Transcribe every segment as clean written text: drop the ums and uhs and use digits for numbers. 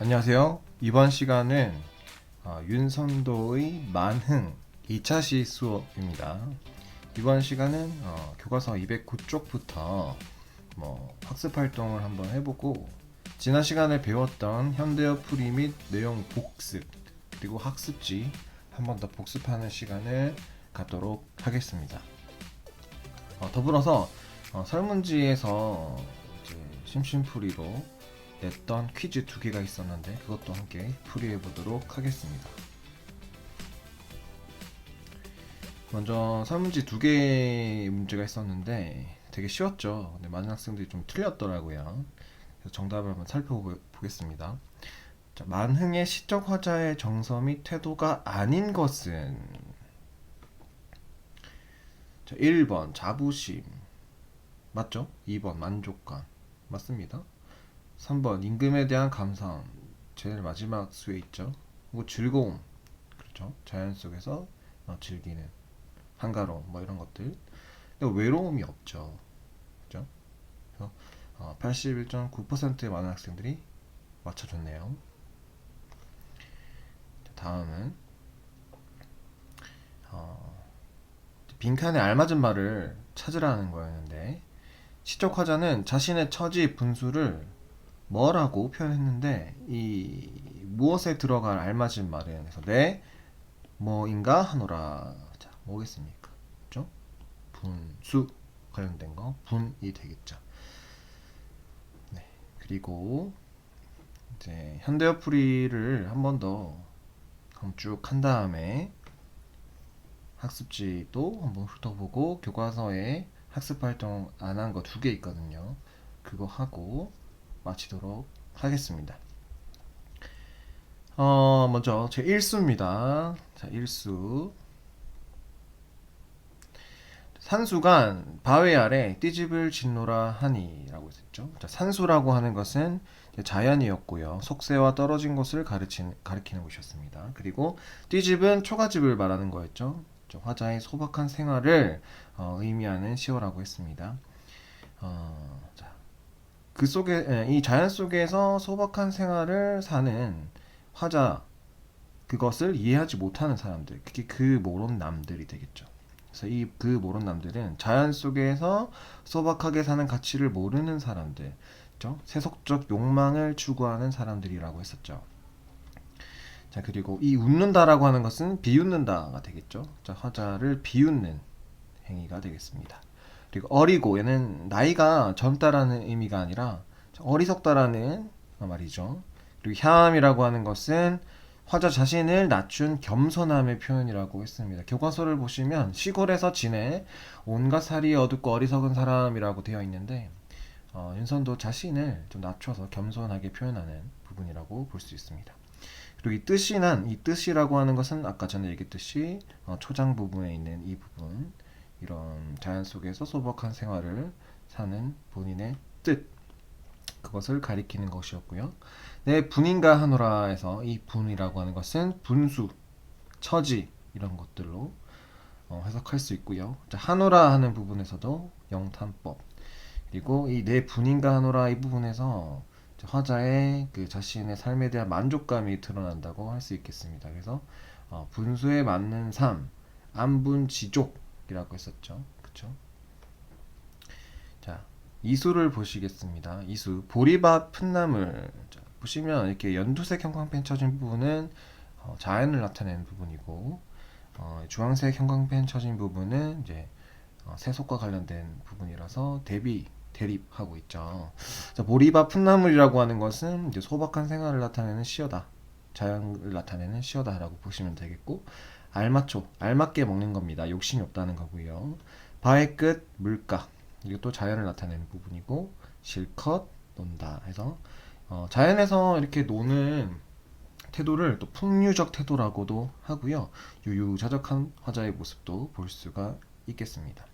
안녕하세요. 이번 시간은 윤선도의 만흥 2차 시 수업입니다. 이번 시간은 교과서 209쪽부터 학습 활동을 한번 해보고 지난 시간에 배웠던 현대어 풀이 및 내용 복습 그리고 학습지 한 번 더 복습하는 시간을 갖도록 하겠습니다. 더불어서 설문지에서 이제 심심풀이로 냈던 퀴즈 2개가 있었는데 그것도 함께 풀이해 보도록 하겠습니다. 먼저 설문지 2개 문제가 있었는데 되게 쉬웠죠. 근데 많은 학생들이 좀 틀렸더라고요. 그래서 정답을 한번 살펴보겠습니다. 자, 만흥의 시적 화자의 정서 및 태도가 아닌 것은 자, 1번 자부심 맞죠? 2번 만족감 맞습니다. 3번 임금에 대한 감사함 제일 마지막 수에 있죠. 그리고 즐거움 그렇죠. 자연 속에서 즐기는 한가로움 이런 것들. 근데 외로움이 없죠. 그렇죠? 그래서 81.9%의 많은 학생들이 맞춰줬네요. 다음은 빈칸에 알맞은 말을 찾으라는 거였는데 시적 화자는 자신의 처지 분수를 뭐라고 표현했는데 이 무엇에 들어갈 알맞은 말은 그래서 네 뭐인가 하노라. 자 뭐겠습니까? 그죠? 분수 관련된 거 분이 되겠죠. 네 그리고 이제 현대어 풀이를 한 번 더 쭉 한 다음에 학습지도 한번 훑어보고 교과서에 학습 활동 안 한 거 2개 있거든요. 그거 하고 마치도록 하겠습니다. 먼저 제 1수입니다. 자, 1수. 산수간 바위 아래 띠집을 짓노라 하니 라고 했죠. 자, 산수라고 하는 것은 자연이었고요. 속세와 떨어진 곳을 가리키는 곳이었습니다. 그리고 띠집은 초가집을 말하는 거였죠. 화자의 소박한 생활을 의미하는 시어라고 했습니다. 자, 그 속에 이 자연 속에서 소박한 생활을 사는 화자 그것을 이해하지 못하는 사람들 그게 그 모론 남들이 되겠죠. 그래서 이 그 모론 남들은 자연 속에서 소박하게 사는 가치를 모르는 사람들, 그렇죠? 세속적 욕망을 추구하는 사람들이라고 했었죠. 자 그리고 이 웃는다라고 하는 것은 비웃는다가 되겠죠. 자 화자를 비웃는 행위가 되겠습니다. 그리고 어리고 얘는 나이가 젊다라는 의미가 아니라 어리석다라는 말이죠. 그리고 향이라고 하는 것은 화자 자신을 낮춘 겸손함의 표현이라고 했습니다. 교과서를 보시면 시골에서 지내 온갖 살이 어둡고 어리석은 사람이라고 되어 있는데 윤선도 자신을 좀 낮춰서 겸손하게 표현하는 부분이라고 볼 수 있습니다. 그리고 이 뜻이라고 하는 것은 아까 전에 얘기했듯이 초장 부분에 있는 이 부분 이런 자연 속에서 소박한 생활을 사는 본인의 뜻 그것을 가리키는 것이었고요. 내 분인가 하노라에서 이 분이라고 하는 것은 분수, 처지 이런 것들로 해석할 수 있고요. 자, 하노라 하는 부분에서도 영탄법 그리고 이 내 분인가 하노라 이 부분에서 화자의 그 자신의 삶에 대한 만족감이 드러난다고 할 수 있겠습니다. 그래서 분수에 맞는 삶, 안분지족이라고 했었죠. 그렇죠? 자, 이수를 보시겠습니다. 이수 보리밭 풋나물. 자, 보시면 이렇게 연두색 형광펜 쳐진 부분은 자연을 나타내는 부분이고 주황색 형광펜 쳐진 부분은 이제 세속과 관련된 부분이라서 대립하고 있죠. 자, 보리밭 풋나물이라고 하는 것은 이제 소박한 생활을 나타내는 시어다. 자연을 나타내는 시어다라고 보시면 되겠고 알맞죠. 알맞게 먹는 겁니다. 욕심이 없다는 거고요. 바의 끝 물가 이것도 자연을 나타내는 부분이고 실컷 논다 해서 자연에서 이렇게 노는 태도를 또 풍류적 태도라고도 하고요. 유유자적한 화자의 모습도 볼 수가 있겠습니다.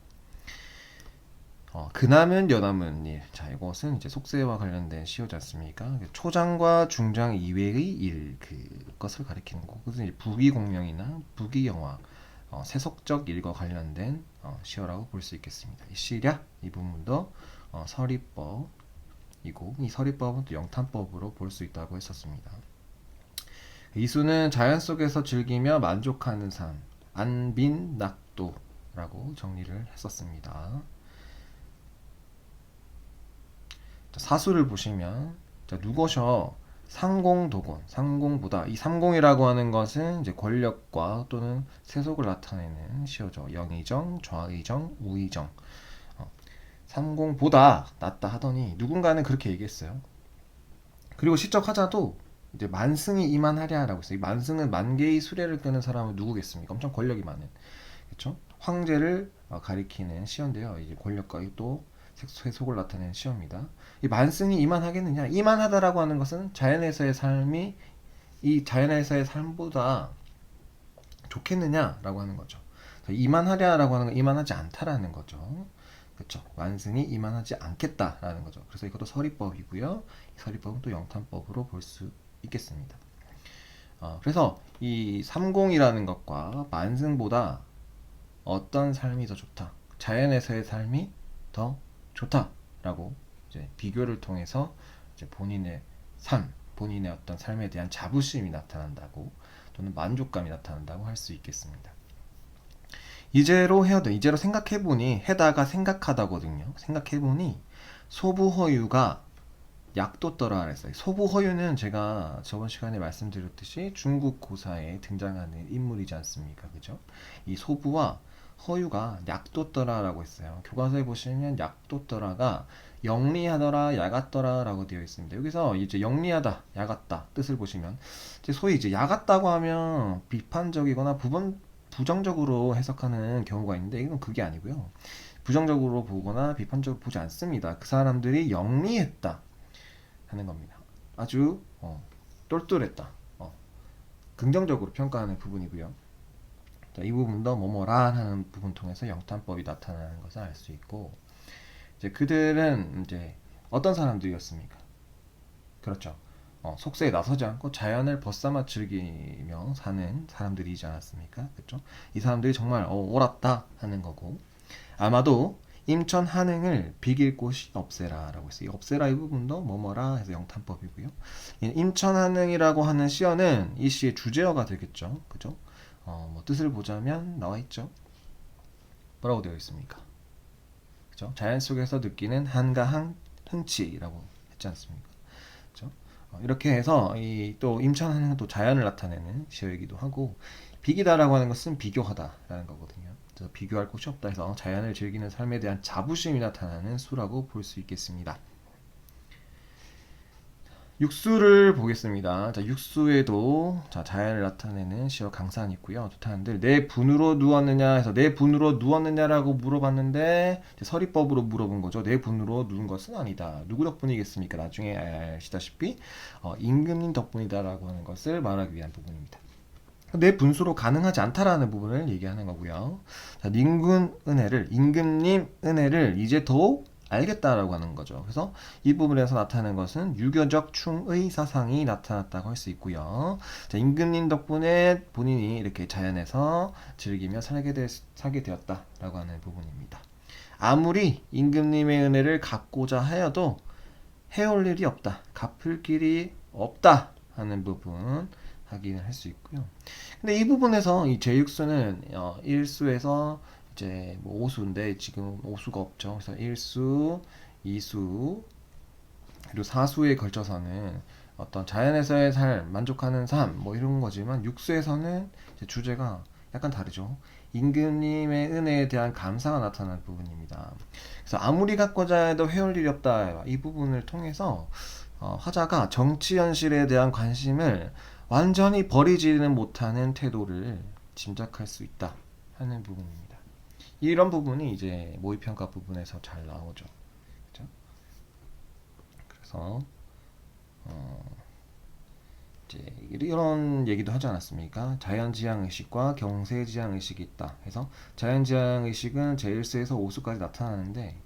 그남은 여남은 일. 자, 이것은 이제 속세와 관련된 시어지 않습니까? 초장과 중장 이외의 일, 그것을 가리키는 거. 그것은 부귀공명이나 부귀영화, 세속적 일과 관련된 시어라고 볼 수 있겠습니다. 이 시략, 이 부분도 서리법, 이고 이 서리법은 또 영탄법으로 볼 수 있다고 했었습니다. 이수는 자연 속에서 즐기며 만족하는 삶, 안빈낙도라고 정리를 했었습니다. 사수를 보시면 누거셔 상공도건, 상공보다 이 상공이라고 하는 것은 이제 권력과 또는 세속을 나타내는 시어죠. 영의정, 좌의정, 우의정. 상공보다 낫다 하더니 누군가는 그렇게 얘기했어요. 그리고 시적하자도 이제 만승이 이만하랴라고 했어요. 이 만승은 만개의 수레를 끄는 사람은 누구겠습니까? 엄청 권력이 많은, 그렇죠? 황제를 가리키는 시어인데요. 이제 권력과 또 세속을 나타내는 시어입니다. 이 만승이 이만하겠느냐? 이만하다라고 하는 것은 자연에서의 삶이 이 자연에서의 삶보다 좋겠느냐라고 하는 거죠. 이만하랴라고 하는 건 이만하지 않다라는 거죠. 그렇죠. 만승이 이만하지 않겠다라는 거죠. 그래서 이것도 서리법이고요. 이 서리법은 또 영탄법으로 볼 수 있겠습니다. 그래서 이 삼공이라는 것과 만승보다 어떤 삶이 더 좋다, 자연에서의 삶이 더 좋다라고 이제 비교를 통해서 이제 본인의 삶, 본인의 어떤 삶에 대한 자부심이 나타난다고 또는 만족감이 나타난다고 할 수 있겠습니다. 이제로 해어도 이제로 생각해보니 해다가 생각하다거든요. 생각해보니 소부허유가 약도떠라 그랬어요. 소부허유는 제가 저번 시간에 말씀드렸듯이 중국 고사에 등장하는 인물이지 않습니까? 그죠? 이 소부와 허유가 약도떠라라고 했어요. 교과서에 보시면 약도떠라가 영리하더라, 야같더라라고 되어 있습니다. 여기서 이제 영리하다, 야같다 뜻을 보시면 이제 소위 이제 야같다고 하면 비판적이거나 부정적으로 해석하는 경우가 있는데 이건 그게 아니고요. 부정적으로 보거나 비판적으로 보지 않습니다. 그 사람들이 영리했다 하는 겁니다. 아주 똘똘했다. 긍정적으로 평가하는 부분이고요. 자, 이 부분도 뭐뭐라 하는 부분 통해서 영탄법이 나타나는 것을 알 수 있고, 이제 그들은 이제 어떤 사람들이었습니까? 그렇죠. 속세에 나서지 않고 자연을 벗삼아 즐기며 사는 사람들이지 않았습니까? 그렇죠? 이 사람들이 정말 옳았다 하는 거고, 아마도 임천 한흥을 비길 곳이 없애라라고 했어요. 이 없애라 이 부분도 뭐뭐라 해서 영탄법이고요. 임천 한흥이라고 하는 시어는 이 시의 주제어가 되겠죠. 그죠? 뭐 뜻을 보자면 나와 있죠. 뭐라고 되어 있습니까? 그죠? 자연 속에서 느끼는 한가한 흥치라고 했지 않습니까? 그죠? 이렇게 해서 또 임천 한흥은 또 자연을 나타내는 시어이기도 하고, 비기다라고 하는 것은 비교하다라는 거거든요. 그래서 비교할 곳이 없다 해서 자연을 즐기는 삶에 대한 자부심이 나타나는 수라고 볼 수 있겠습니다. 육수를 보겠습니다. 자, 육수에도 자연을 나타내는 시어 강산이 있고요. 좋다는데 내 분으로 누웠느냐 해서 내 분으로 누웠느냐라고 물어봤는데 서리법으로 물어본 거죠. 내 분으로 누운 것은 아니다. 누구 덕분이겠습니까? 나중에 아시다시피 임금님 덕분이다라고 하는 것을 말하기 위한 부분입니다. 내 분수로 가능하지 않다라는 부분을 얘기하는 거고요. 자, 임금님 은혜를 이제 더욱 알겠다라고 하는 거죠. 그래서 이 부분에서 나타나는 것은 유교적 충의 사상이 나타났다고 할 수 있고요. 자, 임금님 덕분에 본인이 이렇게 자연에서 즐기며 살게 되었다라고 하는 부분입니다. 아무리 임금님의 은혜를 갚고자 하여도 해올 일이 없다, 갚을 길이 없다 하는 부분 확인을 할 수 있고요. 근데 이 부분에서 이 제6수는 1수에서 이제 뭐 5수인데 지금 5수가 없죠. 그래서 1수, 2수, 그리고 4수에 걸쳐서는 어떤 자연에서의 삶, 만족하는 삶, 뭐 이런 거지만 6수에서는 주제가 약간 다르죠. 임금님의 은혜에 대한 감사가 나타나는 부분입니다. 그래서 아무리 갖고자 해도 해올 일이 없다. 이 부분을 통해서 화자가 정치 현실에 대한 관심을 완전히 버리지는 못하는 태도를 짐작할 수 있다 하는 부분입니다. 이런 부분이 이제 모의평가 부분에서 잘 나오죠. 그죠? 그래서 이제 이런 얘기도 하지 않았습니까? 자연지향의식과 경세지향의식이 있다. 그래서 자연지향의식은 제1수에서 5수까지 나타나는데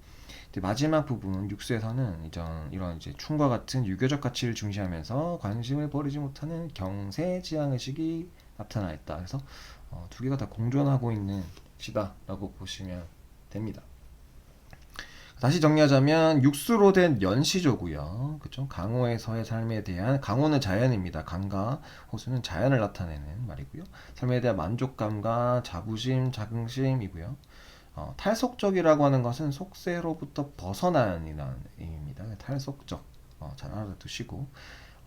마지막 부분 6수에서는 이런 이제 춤과 같은 유교적 가치를 중시하면서 관심을 버리지 못하는 경세지향의식이 나타나 있다. 그래서 두 개가 다 공존하고 있는 시다라고 보시면 됩니다. 다시 정리하자면 육수로 된 연시조고요. 그쵸? 강호에서의 삶에 대한 강호는 자연입니다. 강과 호수는 자연을 나타내는 말이고요. 삶에 대한 만족감과 자부심, 자긍심이고요. 탈속적이라고 하는 것은 속세로부터 벗어난이라는 의미입니다. 탈속적. 잘 알아두시고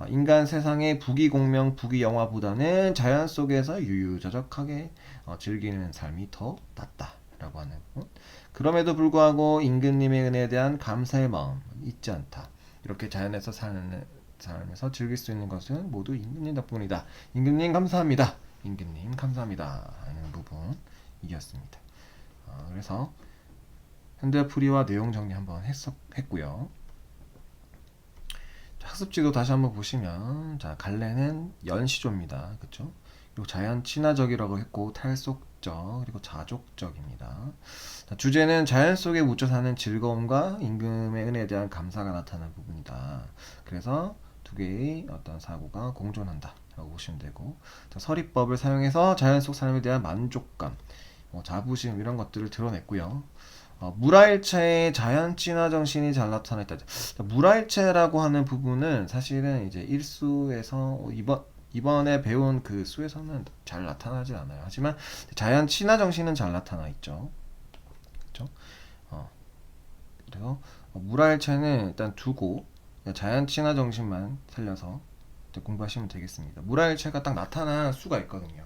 인간 세상의 부귀공명, 부귀영화보다는 자연 속에서 유유자적하게 즐기는 삶이 더 낫다라고 하는 것. 그럼에도 불구하고 임금님의 은혜에 대한 감사의 마음 잊지 않다. 이렇게 자연에서 사는 삶에서 즐길 수 있는 것은 모두 임금님 덕분이다. 임금님 감사합니다. 임금님 감사합니다. 하는 부분이었습니다. 그래서 현대풀이와 내용 정리 한번 했고요. 학습지도 다시 한번 보시면 자 갈래는 연시조입니다. 그렇죠? 그리고 자연 친화적이라고 했고 탈속적 그리고 자족적입니다. 자, 주제는 자연 속에 묻혀 사는 즐거움과 임금의 은혜에 대한 감사가 나타나는 부분이다. 그래서 두 개의 어떤 사고가 공존한다 라고 보시면 되고 자, 서리법을 사용해서 자연 속 삶에 대한 만족감 자부심 이런 것들을 드러냈고요. 물화일체의 자연 친화 정신이 잘 나타나 있다. 물화일체라고 하는 부분은 사실은 이제 일수에서 이번에 배운 그 수에서는 잘 나타나지 않아요. 하지만 자연 친화 정신은 잘 나타나 있죠. 그렇죠? 그래서 물화일체는 일단 두고 자연 친화 정신만 살려서 공부하시면 되겠습니다. 물화일체가 딱 나타난 수가 있거든요.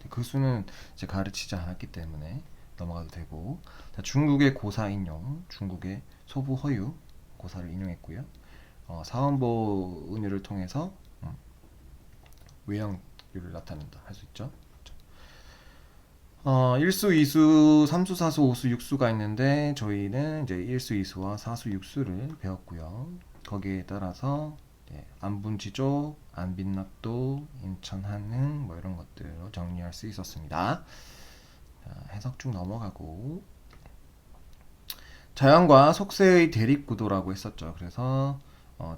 그 수는 이제 가르치지 않았기 때문에 넘어가도 되고 자, 중국의 고사 인용, 중국의 소부 허유 고사를 인용했고요. 사원보 은유를 통해서 외형률을 나타낸다 할 수 있죠. 일수, 이수, 삼수, 사수, 오수, 육수가 있는데 저희는 이제 일수, 이수와 사수, 육수를 배웠고요. 거기에 따라서 안분지족, 안빈납도, 인천한흥 뭐 이런 것들로 정리할 수 있었습니다. 자, 해석 쭉 넘어가고 자연과 속세의 대립구도라고 했었죠. 그래서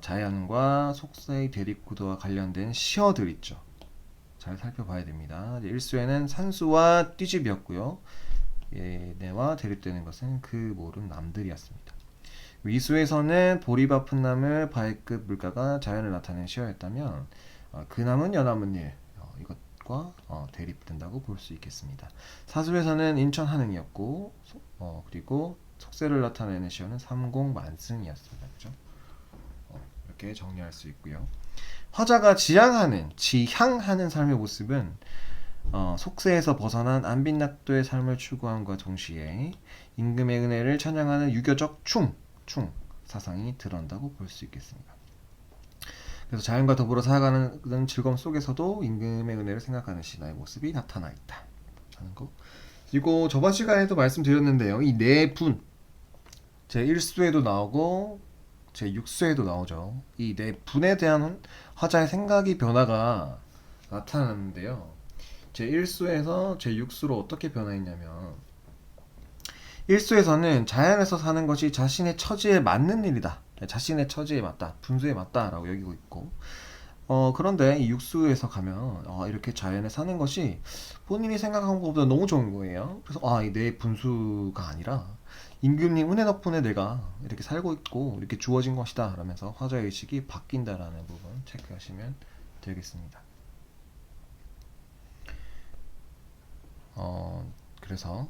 자연과 속세의 대립구도와 관련된 시어들 있죠. 잘 살펴봐야 됩니다. 일수에는 산수와 띠집이었고요. 얘네와 대립되는 것은 그 모른 남들이었습니다. 이수에서는 보리 아픈 나물 바위끝 물가가 자연을 나타낸 시어였다면 그 남은 연암은 일 이것과 대립된다고 볼 수 있겠습니다. 사수에서는 인천 한흥이었고 그리고 속세를 나타내는 시어는 삼공만승이었습니다. 그렇죠? 이렇게 정리할 수 있고요. 화자가 지향하는 삶의 모습은 속세에서 벗어난 안빈낙도의 삶을 추구함과 동시에 임금의 은혜를 찬양하는 유교적 충 사상이 드러난다고 볼 수 있겠습니다. 그래서 자연과 더불어 살아가는 즐거움 속에서도 임금의 은혜를 생각하는 신하의 모습이 나타나 있다 하는 거. 그리고 저번 시간에도 말씀드렸는데요. 이 네 분, 제 1수에도 나오고 제 6수에도 나오죠. 이 네 분에 대한 화자의 생각이 변화가 나타나는데요. 제 1수에서 제 6수로 어떻게 변화했냐면 1수에서는 자연에서 사는 것이 자신의 처지에 맞는 일이다. 자신의 처지에 맞다. 분수에 맞다라고 여기고 있고 그런데 이 6수에서 가면 이렇게 자연에 사는 것이 본인이 생각한 것보다 너무 좋은 거예요. 그래서 이 내 분수가 아니라 임금님 은혜 덕분에 내가 이렇게 살고 있고 이렇게 주어진 것이다 라면서 화자의식이 바뀐다라는 부분 체크하시면 되겠습니다. 그래서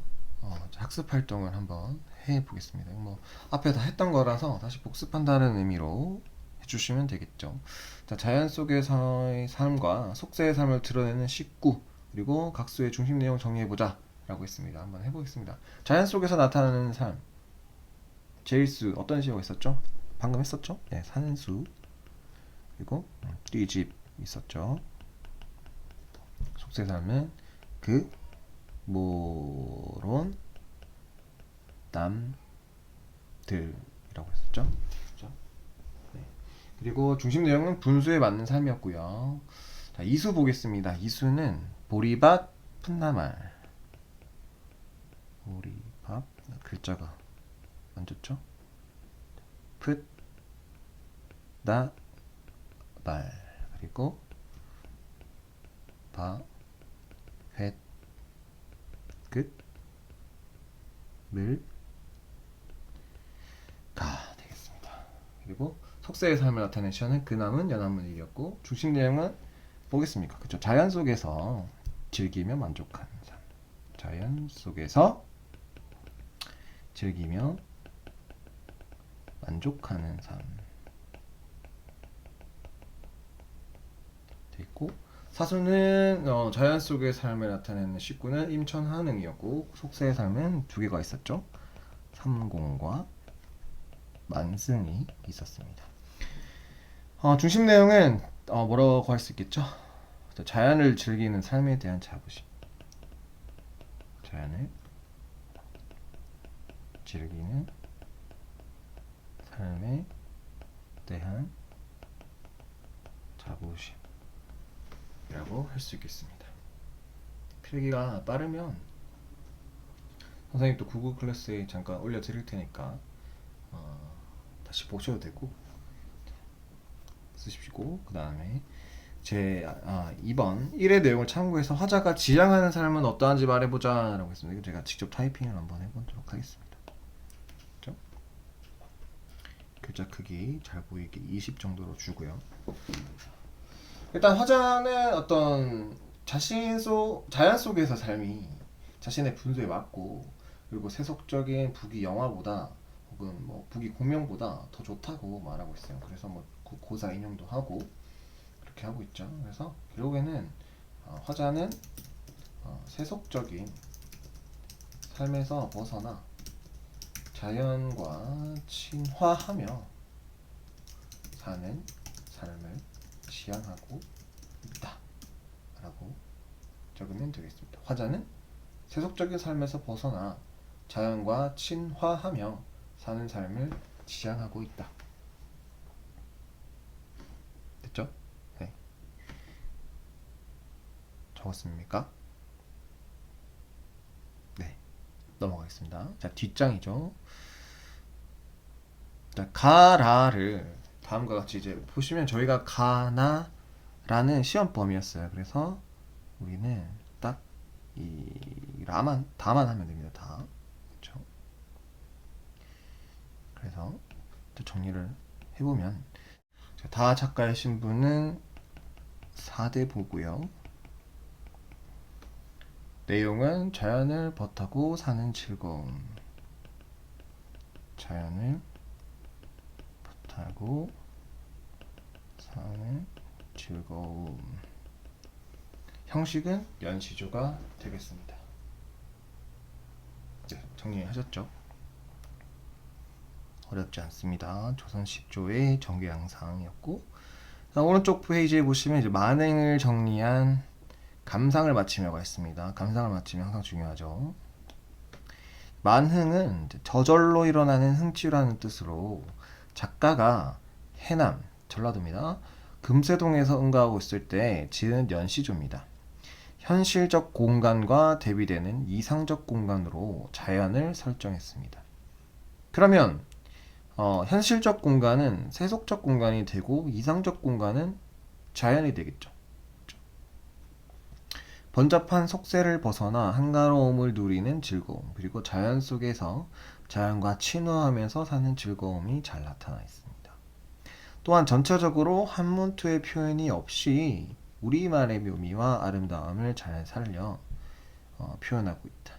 학습 활동을 한번 해보겠습니다. 뭐 앞에 다 했던 거라서 다시 복습한다는 의미로 해주시면 되겠죠. 자, 자연 속에서의 삶과 속세의 삶을 드러내는 식구 그리고 각수의 중심 내용 정리해보자 라고 했습니다. 한번 해보겠습니다. 자연 속에서 나타나는 삶 제일수 어떤 시어가 있었죠? 방금 했었죠? 네, 산수 그리고 띠집 있었죠. 속세 삶은 그 모론 남들이라고 했었죠. 그렇죠? 네. 그리고 중심 내용은 분수에 맞는 삶이었고요. 자, 이수 보겠습니다. 이수는 보리밭 풋나말. 보리밥 글자가 얹었죠? 풋, 나, 말 그리고 바, 횟, 끝, 물 그리고 속세의 삶을 나타낸 시어는 근함은 연함은 일이었고 중심 내용은 뭐겠습니까? 그쵸? 자연 속에서 즐기며 만족하는 삶. 자연 속에서 즐기며 만족하는 삶. 돼 있고 사수는 자연 속의 삶을 나타내는 식구는 임천한응이었고 속세의 삶은 두 개가 있었죠. 삼공과 만승이 있었습니다. 중심 내용은 뭐라고 할 수 있겠죠? 자연을 즐기는 삶에 대한 자부심. 자연을 즐기는 삶에 대한 자부심이라고 할 수 있겠습니다. 필기가 빠르면 선생님 또 구글 클래스에 잠깐 올려드릴 테니까 다시 보셔도 되고 쓰십시오. 그 다음에 제 2번 1의 내용을 참고해서 화자가 지향하는 삶은 어떠한지 말해보자 라고 했습니다. 제가 직접 타이핑을 한번 해보도록 하겠습니다. 그렇죠? 글자 크기 잘 보이게 20 정도로 주고요. 일단 화자는 어떤 자연 속에서 삶이 자신의 분수에 맞고 그리고 세속적인 북이 영화보다 혹은 뭐 북이 공명보다 더 좋다고 말하고 있어요. 그래서 뭐 고사 인용도 하고 그렇게 하고 있죠. 그래서 결국에는 화자는 세속적인 삶에서 벗어나 자연과 친화하며 사는 삶을 지향하고 있다 라고 적으면 되겠습니다. 화자는 세속적인 삶에서 벗어나 자연과 친화하며 사는 삶을 지향하고 있다. 됐죠? 네. 적었습니까? 네. 넘어가겠습니다. 자, 뒷장이죠. 자, 가라를 다음과 같이 이제 보시면 저희가 가나라는 시험 범위였어요. 그래서 우리는 딱 이 라만 다만 하면 됩니다. 다. 그렇죠? 그래서 정리를 해보면 다 작가의 신분은 4대 보고요. 내용은 자연을 벗하고 사는 즐거움. 자연을 벗하고 사는 즐거움. 형식은 연시조가 되겠습니다. 네, 정리하셨죠? 어렵지 않습니다. 조선 10조의 정규 양상이었고 오른쪽 페이지에 보시면 이제 만행을 정리한 감상을 마치며가 있습니다. 감상을 마치며 항상 중요하죠. 만흥은 저절로 일어나는 흥취라는 뜻으로 작가가 해남, 전라도입니다. 금세동에서 응가하고 있을 때 지은 연시조입니다. 현실적 공간과 대비되는 이상적 공간으로 자연을 설정했습니다. 그러면 현실적 공간은 세속적 공간이 되고 이상적 공간은 자연이 되겠죠. 그렇죠? 번잡한 속세를 벗어나 한가로움을 누리는 즐거움, 그리고 자연 속에서 자연과 친화하면서 사는 즐거움이 잘 나타나 있습니다. 또한 전체적으로 한문투의 표현이 없이 우리말의 묘미와 아름다움을 잘 살려 표현하고 있다.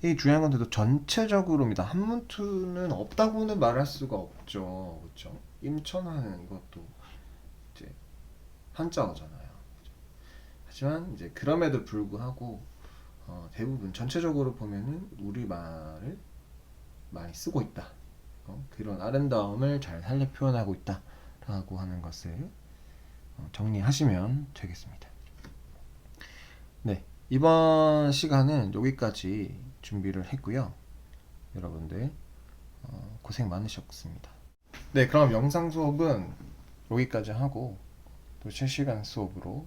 이 중요한 건데도 전체적으로입니다. 한문투는 없다고는 말할 수가 없죠. 그렇죠? 임천하는 이것도 이제 한자어잖아요. 그렇죠? 하지만 이제 그럼에도 불구하고 대부분 전체적으로 보면은 우리말을 많이 쓰고 있다. 그런 아름다움을 잘 살려 표현하고 있다라고 하는 것을 정리하시면 되겠습니다. 네, 이번 시간은 여기까지 준비를 했고요. 여러분들 고생 많으셨습니다. 네, 그럼 영상 수업은 여기까지 하고 또 실시간 수업으로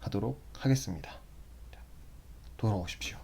하도록 하겠습니다. 돌아오십시오.